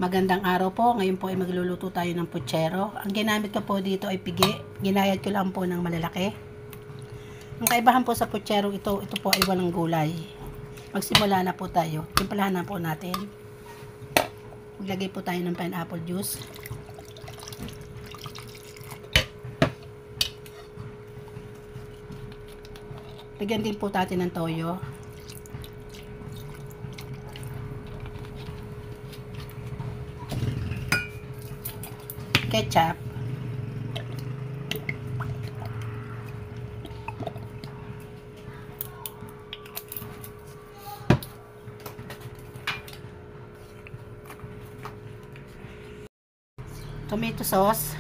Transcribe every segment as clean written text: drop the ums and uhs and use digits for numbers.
Magandang araw po. Ngayon po ay magluluto tayo ng putsero. Ang ginamit ko po dito ay pigi. Ginayad ko lang po ng malalaki. Ang kaibahan po sa putsero ito po ay walang gulay. Magsimula na po tayo. Timplahan na po natin. Maglagay po tayo ng pineapple juice. Lagyan din po natin ng toyo. Ketchup. Tomato sauce.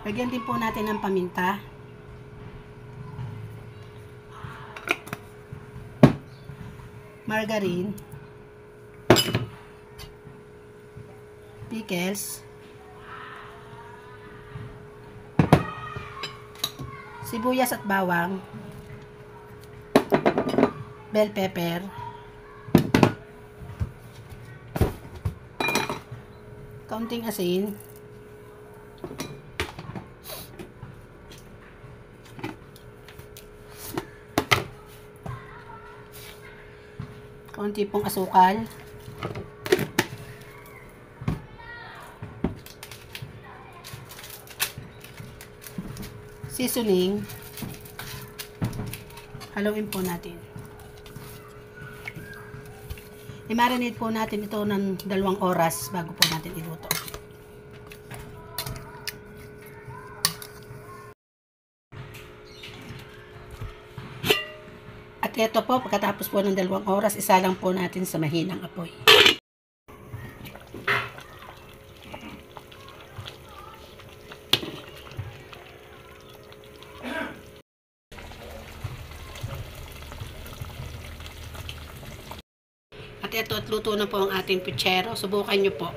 Lagyan din po natin ng paminta. Margarine. Pickles. Sibuyas at bawang. Bell pepper. Kaunting asin. Kaunti pong asukal. Seasoning. Haluin po natin. I-marinate po natin ito ng 2 oras bago po natin iluto. At ito po, pagkatapos po ng 2 oras, isa lang po natin sa mahinang apoy. At ito, at luto na po ang ating putsero. Subukan nyo po.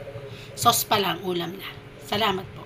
Sauce pa lang, ulam na. Salamat po.